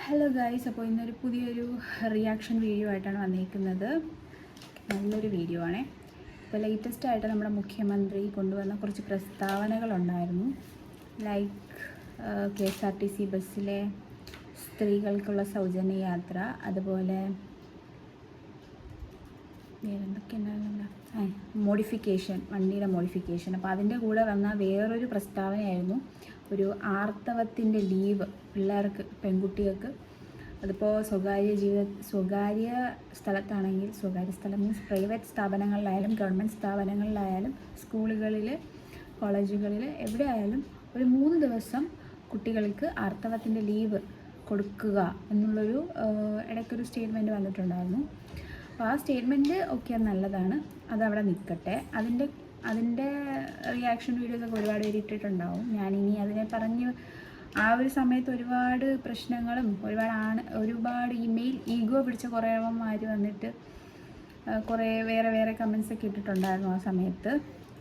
Hello guys, അപ്പോൾ ഇന്നൊരു പുതിയൊരു റിയാക്ഷൻ വീഡിയോ ആയിട്ടാണ് വന്നിരിക്കുന്നത്. നല്ലൊരു വീഡിയോ ആണേ. ഇപ്പോൾ ലേറ്റസ്റ്റ് ആയിട്ട് നമ്മുടെ മുഖ്യമന്ത്രി കൊണ്ടുവന്ന കുറച്ച് പ്രസ്താവനകളുണ്ടായിരുന്നു. ലൈക്ക് KSRTC ബസ്സിലെ സ്ത്രീകൾക്കുള്ള സൗജന്യ യാത്ര, അതുപോലെ വേറെന്തൊക്കെ ഉണ്ടായിരുന്നില്ല, മോഡിഫിക്കേഷൻ, വണ്ടിയുടെ മോഡിഫിക്കേഷൻ. അപ്പോൾ അതിൻ്റെ കൂടെ വന്ന വേറൊരു പ്രസ്താവനയായിരുന്നു ഒരു ആർത്തവത്തിൻ്റെ ലീവ് പിള്ളേർക്ക്, പെൺകുട്ടികൾക്ക്. അതിപ്പോൾ സ്വകാര്യ സ്ഥലത്താണെങ്കിൽ, സ്വകാര്യ സ്ഥലം മീൻസ് പ്രൈവറ്റ് സ്ഥാപനങ്ങളിലായാലും ഗവൺമെൻറ് സ്ഥാപനങ്ങളിലായാലും സ്കൂളുകളിൽ, കോളേജുകളിൽ, എവിടെ ആയാലും ഒരു 3 ദിവസം കുട്ടികൾക്ക് ആർത്തവത്തിൻ്റെ ലീവ് കൊടുക്കുക എന്നുള്ളൊരു ഇടയ്ക്കൊരു സ്റ്റേറ്റ്മെൻറ്റ് വന്നിട്ടുണ്ടായിരുന്നു. അപ്പോൾ ആ സ്റ്റേറ്റ്മെൻറ്റ് ഒക്കെ നല്ലതാണ്, അതവിടെ നിൽക്കട്ടെ. അതിൻ്റെ റിയാക്ഷൻ വീഡിയോസൊക്കെ ഒരുപാട് പേര് ഇട്ടിട്ടുണ്ടാവും. ഞാനിനി അതിനെ പറഞ്ഞ് ആ ഒരു സമയത്ത് ഒരുപാട് പ്രശ്നങ്ങളും ഒരുപാട് ഈഗോ പിടിച്ച കുറേ അമ്മമാർ വന്നിട്ട് കുറേ വേറെ കമൻസൊക്കെ ഇട്ടിട്ടുണ്ടായിരുന്നു. ആ സമയത്ത്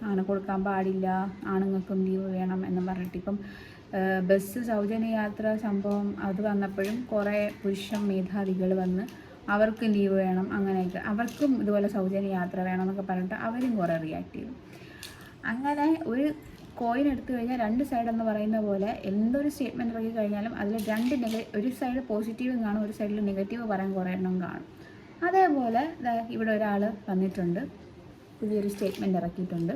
അങ്ങനെ കൊടുക്കാൻ പാടില്ല, ആണുങ്ങൾക്കും ലീവ് വേണം എന്ന് പറഞ്ഞിട്ട്. ഇപ്പം ബസ് സൗജന്യ യാത്ര സംഭവം അത് വന്നപ്പോഴും കുറേ പുരുഷ മേധാവികൾ വന്ന് അവർക്കും ലീവ് വേണം, അങ്ങനെയൊക്കെ അവർക്കും ഇതുപോലെ സൗജന്യ യാത്ര വേണം എന്നൊക്കെ പറഞ്ഞിട്ട് അവരും കുറേ റിയാക്ട് ചെയ്തു. അങ്ങനെ ഒരു കോയിൻ എടുത്തു കഴിഞ്ഞാൽ 2 സൈഡ് എന്ന് പറയുന്ന പോലെ എന്തൊരു സ്റ്റേറ്റ്മെൻറ്റ് ഇറക്കി കഴിഞ്ഞാലും അതിൽ ഒരു സൈഡ് പോസിറ്റീവും കാണും, ഒരു സൈഡിൽ നെഗറ്റീവ് പറയാൻ കുറേ എണ്ണം കാണും. അതേപോലെ ഇവിടെ ഒരാൾ വന്നിട്ടുണ്ട്, പുതിയൊരു സ്റ്റേറ്റ്മെൻറ്റ് ഇറക്കിയിട്ടുണ്ട്.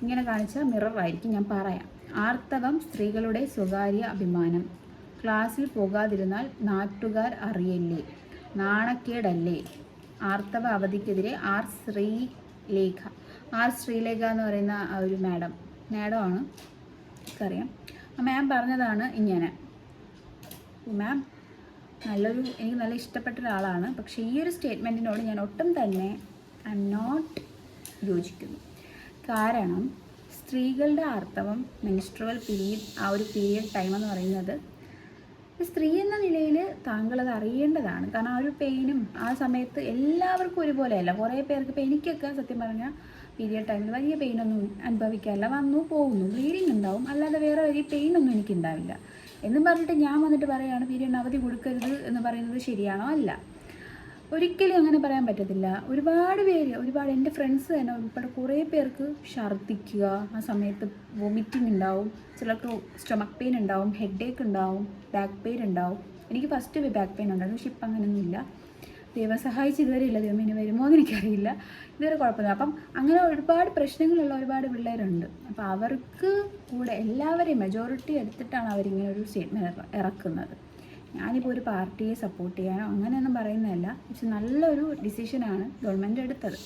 ഇങ്ങനെ കാണിച്ചാൽ മിററായിരിക്കും, ഞാൻ പറയാം. ആർത്തവം സ്ത്രീകളുടെ സ്വകാര്യ അഭിമാനം. ക്ലാസ്സിൽ പോകാതിരുന്നാൽ നാട്ടുകാർ അറിയല്ലേ, നാണക്കേടല്ലേ. ആർത്തവ അവധിക്കെതിരെ ആർ ശ്രീലേഖ എന്ന് പറയുന്ന ഒരു മാഡമാണ്, എനിക്കറിയാം. ആ മാം പറഞ്ഞതാണ് ഇങ്ങനെ. മാം എനിക്ക് നല്ല ഇഷ്ടപ്പെട്ട ഒരാളാണ്. പക്ഷേ ഈ ഒരു സ്റ്റേറ്റ്മെൻറ്റിനോട് ഞാൻ ഒട്ടും തന്നെ ഐ എം നോട്ട് യോജിക്കുന്നു. കാരണം സ്ത്രീകളുടെ ആർത്തവം, മെൻസ്ട്രുവൽ പീരീഡ്, ആ ഒരു പീരിയഡ് ടൈം എന്ന് പറയുന്നത് സ്ത്രീ എന്ന നിലയിൽ താങ്കളത് അറിയേണ്ടതാണ്. കാരണം ആ ഒരു പെയിനും ആ സമയത്ത് എല്ലാവർക്കും ഒരുപോലെയല്ല. കുറേ പേർക്ക്, ഇപ്പോൾ എനിക്കൊക്കെ സത്യം പറഞ്ഞാൽ പീരിയഡ് ടൈമിൽ വലിയ പെയിനൊന്നും അനുഭവിക്കാറില്ല, വന്നു പോകുന്നു, ബ്ലീഡിങ് ഉണ്ടാവും, അല്ലാതെ വേറെ വലിയ പെയിനൊന്നും എനിക്കുണ്ടാവില്ല. എന്നും പറഞ്ഞിട്ട് ഞാൻ വന്നിട്ട് പറയുകയാണ് പീരിയഡിന് അവധി കൊടുക്കരുത് എന്ന് പറയുന്നത് ശരിയാണോ? അല്ല, ഒരിക്കലും അങ്ങനെ പറയാൻ പറ്റത്തില്ല. ഒരുപാട് എൻ്റെ ഫ്രണ്ട്സ് തന്നെ ഉൾപ്പെടെ കുറേ പേർക്ക് ഛർദ്ദിക്കുക, ആ സമയത്ത് വൊമിറ്റിംഗ് ഉണ്ടാവും, ചിലർക്ക് സ്റ്റൊമക്ക് പെയിൻ ഉണ്ടാവും, ഹെഡ് ഏക്ക് ഉണ്ടാവും, ബാക്ക് പെയിൻ ഉണ്ടാവും. എനിക്ക് ഫസ്റ്റ് ബാക്ക് പെയിൻ ഉണ്ടായിരുന്നു, പക്ഷെ ഇപ്പം അങ്ങനെയൊന്നുമില്ല. ദൈവം സഹായിച്ച് ഇതുവരെ ഇല്ല. ദൈവം ഇനി വരുമോ എന്ന് എനിക്കറിയില്ല. ഇതുവരെ കുഴപ്പമില്ല. അപ്പം അങ്ങനെ ഒരുപാട് പ്രശ്നങ്ങളുള്ള ഒരുപാട് പിള്ളേരുണ്ട്. അപ്പോൾ അവർക്ക് കൂടെ എല്ലാവരെയും മെജോറിറ്റി എടുത്തിട്ടാണ് അവരിങ്ങനെ ഒരു സ്റ്റേറ്റ്മെൻറ്റ് ഇറക്കുന്നത്. ഞാനിപ്പോൾ ഒരു പാർട്ടിയെ സപ്പോർട്ട് ചെയ്യാനോ അങ്ങനെയൊന്നും പറയുന്നതല്ല, പക്ഷെ നല്ലൊരു ഡിസിഷനാണ് ഗവൺമെൻറ് എടുത്തത്.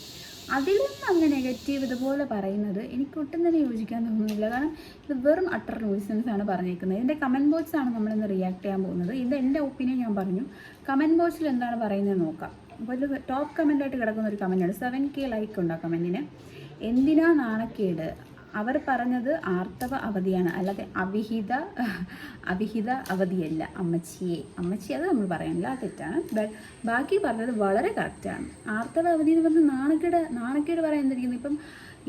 അതിലൊന്നും അങ്ങനെ നെഗറ്റീവ് ഇതുപോലെ പറയുന്നത് എനിക്ക് ഒട്ടും തന്നെ യോജിക്കാൻ തോന്നുന്നില്ല. കാരണം ഇത് വെറും അട്ടർ നോയ്സൻസ് ആണ് പറഞ്ഞേക്കുന്നത്. ഇതിൻ്റെ കമൻറ്റ് ബോക്സാണ് നമ്മളിന്ന് റിയാക്ട് ചെയ്യാൻ പോകുന്നത്. ഇത് എൻ്റെ ഒപ്പീനിയൻ ഞാൻ പറഞ്ഞു. കമൻറ്റ് ബോക്സിൽ എന്താണ് പറയുന്നത് നോക്കാം. അപ്പോൾ ഒരു ടോപ്പ് കമൻറ്റായിട്ട് കിടക്കുന്ന ഒരു കമൻറ്റാണ്. 7K ലൈക്ക് ഉണ്ട് ആ കമൻറ്റിന്. എന്തിനാ നാണക്കേട്? അവർ പറഞ്ഞത് ആർത്തവ അവധിയാണ്, അല്ലാതെ അവിഹിത അവധിയല്ല. അമ്മച്ചി അത് നമ്മൾ പറയാനില്ല, അത് തെറ്റാണ്. ബട്ട് ബാക്കി പറഞ്ഞത് വളരെ കറക്റ്റാണ്. ആർത്തവ അവധി എന്ന് പറഞ്ഞാൽ നാണക്കേട് പറയാൻ എന്തിരിക്കുന്നു. ഇപ്പം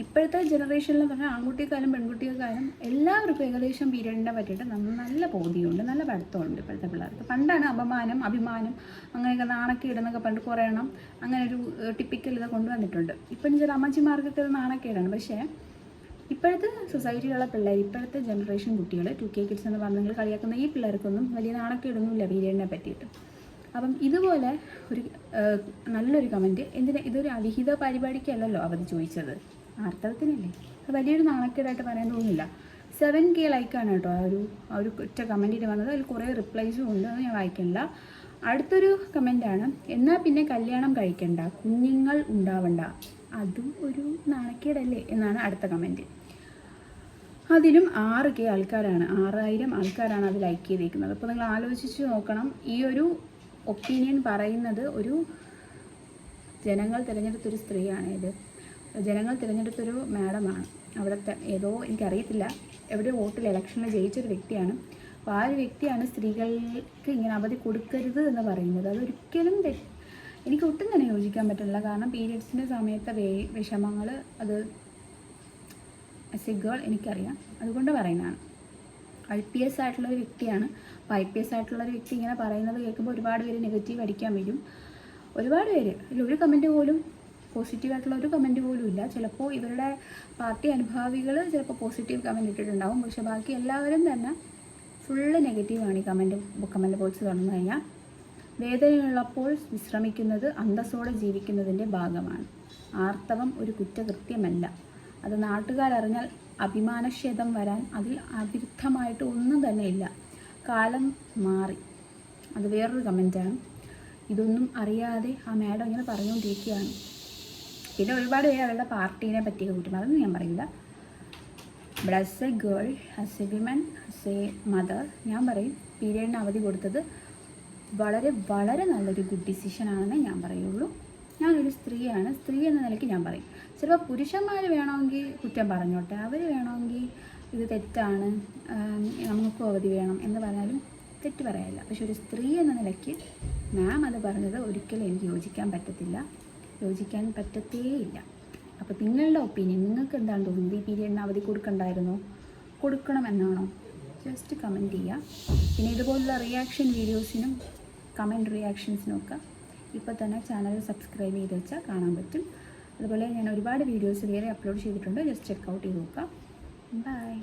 ഇപ്പോഴത്തെ ജനറേഷനിൽ പറഞ്ഞാൽ ആൺകുട്ടിക്കായാലും പെൺകുട്ടികൾക്കായാലും എല്ലാവർക്കും ഏകദേശം പീരിയഡിനെ പറ്റിയിട്ട് നല്ല ബോധ്യമുണ്ട്, നല്ല പഠിത്തമുണ്ട് ഇപ്പോഴത്തെ പിള്ളേർക്ക്. പണ്ടാണ് അഭിമാനം അങ്ങനെയൊക്കെ നാണക്കേടെന്നൊക്കെ പറഞ്ഞിട്ട് കുറേ എണ്ണം അങ്ങനെ ഒരു ടിപ്പിക്കൽ ഇത് കൊണ്ടുവന്നിട്ടുണ്ട്. ഇപ്പം ചില അമ്മച്ചിമാർക്കൊക്കെ ഇത് നാണക്കേടാണ്. പക്ഷേ ഇപ്പോഴത്തെ സൊസൈറ്റിയിലുള്ള പിള്ളേർ, ഇപ്പോഴത്തെ ജനറേഷൻ കുട്ടികൾ, 2K കിഡ്സ് എന്ന് പറഞ്ഞ് നിങ്ങൾ കളിയാക്കുന്ന ഈ പിള്ളേർക്കൊന്നും വലിയ നാണക്കേടൊന്നുമില്ല പീരിയഡിനെ പറ്റിയിട്ട്. അപ്പം ഇതുപോലെ ഒരു നല്ലൊരു കമൻറ്റ്, ഇതൊരു അവിഹിത പരിപാടിക്കല്ലല്ലോ അവധി ചോദിച്ചത്, ആർത്തവത്തിനല്ലേ. അത് വലിയൊരു നാണക്കേടായിട്ട് പറയാൻ തോന്നുന്നില്ല. 7K ലൈക്കാണ് കേട്ടോ ആ ഒരു ഒറ്റ കമൻറ്റിന് വന്നത്. അതിൽ കുറേ റിപ്ലൈസും ഉണ്ട്, അത് ഞാൻ വായിക്കണില്ല. അടുത്തൊരു കമൻറ്റാണ്, എന്നാൽ പിന്നെ കല്യാണം കഴിക്കണ്ട, കുഞ്ഞുങ്ങൾ ഉണ്ടാവണ്ട, അതും ഒരു നാണക്കേടല്ലേ എന്നാണ് അടുത്ത കമൻറ്റ്. അതിലും 6K ആൾക്കാരാണ്, 6000 ആൾക്കാരാണ് അത് ലൈക്ക് ചെയ്തിരിക്കുന്നത്. അപ്പോൾ നിങ്ങൾ ആലോചിച്ച് നോക്കണം, ഈ ഒരു ഒപ്പീനിയൻ പറയുന്നത് ഒരു ജനങ്ങൾ തിരഞ്ഞെടുത്തൊരു സ്ത്രീയാണ്, ജനങ്ങൾ തിരഞ്ഞെടുത്തൊരു മാഡമാണ്. അവിടുത്തെ എനിക്കറിയത്തില്ല, എവിടെയോ വോട്ടിൽ ഇലക്ഷനിൽ ജയിച്ചൊരു വ്യക്തിയാണ്. അപ്പോൾ ആ ഒരു വ്യക്തിയാണ് സ്ത്രീകൾക്ക് ഇങ്ങനെ അവധി കൊടുക്കരുത് എന്ന് പറയുന്നത്. അതൊരിക്കലും എനിക്ക് ഒട്ടും തന്നെ യോജിക്കാൻ പറ്റില്ല. കാരണം പീരിയഡ്സിൻ്റെ സമയത്തെ വിഷമങ്ങൾ അത് ആസ് എ ഗേൾ എനിക്കറിയാം, അതുകൊണ്ട് പറയുന്നതാണ്. IPS ആയിട്ടുള്ളൊരു വ്യക്തിയാണ്. അപ്പോൾ IPS ആയിട്ടുള്ളൊരു വ്യക്തി ഇങ്ങനെ പറയുന്നത് കേൾക്കുമ്പോൾ ഒരുപാട് പേര് നെഗറ്റീവ് അടിക്കാൻ വരും. ഒരുപാട് പേര് അതിൽ ഒരു കമൻറ്റ് പോലും പോസിറ്റീവായിട്ടുള്ള ഒരു കമൻറ്റ് പോലും ഇല്ല. ചിലപ്പോൾ ഇവരുടെ പാർട്ടി അനുഭാവികൾ ചിലപ്പോൾ പോസിറ്റീവ് കമൻറ്റ് ഇട്ടിട്ടുണ്ടാവും, പക്ഷേ ബാക്കി എല്ലാവരും തന്നെ ഫുള്ള് നെഗറ്റീവാണ് ഈ കമൻറ്റ് ബോക്സ് തുറന്നു കഴിഞ്ഞാൽ. വേദനയുള്ളപ്പോൾ വിശ്രമിക്കുന്നത് അന്തസ്സോടെ ജീവിക്കുന്നതിൻ്റെ ഭാഗമാണ്. ആർത്തവം ഒരു കുറ്റകൃത്യമല്ല. അത് നാട്ടുകാരറിഞ്ഞാൽ അഭിമാനക്ഷതം വരാൻ അതിൽ അവിരുദ്ധമായിട്ട് ഒന്നും തന്നെ ഇല്ല. കാലം മാറി. അത് വേറൊരു കമൻറ്റാണ്. ഇതൊന്നും അറിയാതെ ആ മാഡം ഇങ്ങനെ പറഞ്ഞുകൊണ്ടിരിക്കുകയാണ്. പിന്നെ ഒരുപാട് പേര് അവരുടെ പാർട്ടീനെ പറ്റിയൊക്കെ കൂട്ടും, അതൊന്നും ഞാൻ പറയില്ല. But as A girl, as A women, as A mother, ഞാൻ പറയും പീരിയഡിന് അവധി കൊടുത്തത് വളരെ വളരെ നല്ലൊരു ഗുഡ് ഡിസിഷനാണെന്ന് ഞാൻ പറയുള്ളൂ. ഞാനൊരു സ്ത്രീയാണ്, സ്ത്രീ എന്ന നിലയ്ക്ക് ഞാൻ പറയും. ചിലപ്പോൾ പുരുഷന്മാർ വേണമെങ്കിൽ കുറ്റം പറഞ്ഞോട്ടെ, അവർ വേണമെങ്കിൽ ഇത് തെറ്റാണ്, നമുക്കും അവധി വേണം എന്ന് പറഞ്ഞാലും തെറ്റ് പറയാനില്ല. പക്ഷെ ഒരു സ്ത്രീ എന്ന നിലയ്ക്ക് മാം അത് പറഞ്ഞത് ഒരിക്കലും എനിക്ക് യോജിക്കാൻ പറ്റത്തേയില്ല. അപ്പോൾ നിങ്ങളുടെ ഒപ്പീനിയൻ, നിങ്ങൾക്ക് എന്താണ് തോന്നുന്നത്? ഈ പീരിയഡിന് അവധി കൊടുക്കണ്ടായിരുന്നോ, കൊടുക്കണമെന്നാണോ? ജസ്റ്റ് കമൻറ്റ് ചെയ്യുക. പിന്നെ ഇതുപോലുള്ള റിയാക്ഷൻ വീഡിയോസിനും കമൻറ്റ് റിയാക്ഷൻസിനും ഒക്കെ ഇപ്പോൾ തന്നെ ചാനൽ സബ്സ്ക്രൈബ് ചെയ്ത് വെച്ചാൽ കാണാൻ പറ്റും. അതുപോലെ ഞാൻ ഒരുപാട് വീഡിയോസ് വേറെ അപ്ലോഡ് ചെയ്തിട്ടുണ്ട്, ജസ്റ്റ് ചെക്കൗട്ട് ചെയ്ത് നോക്കാം. ബൈ.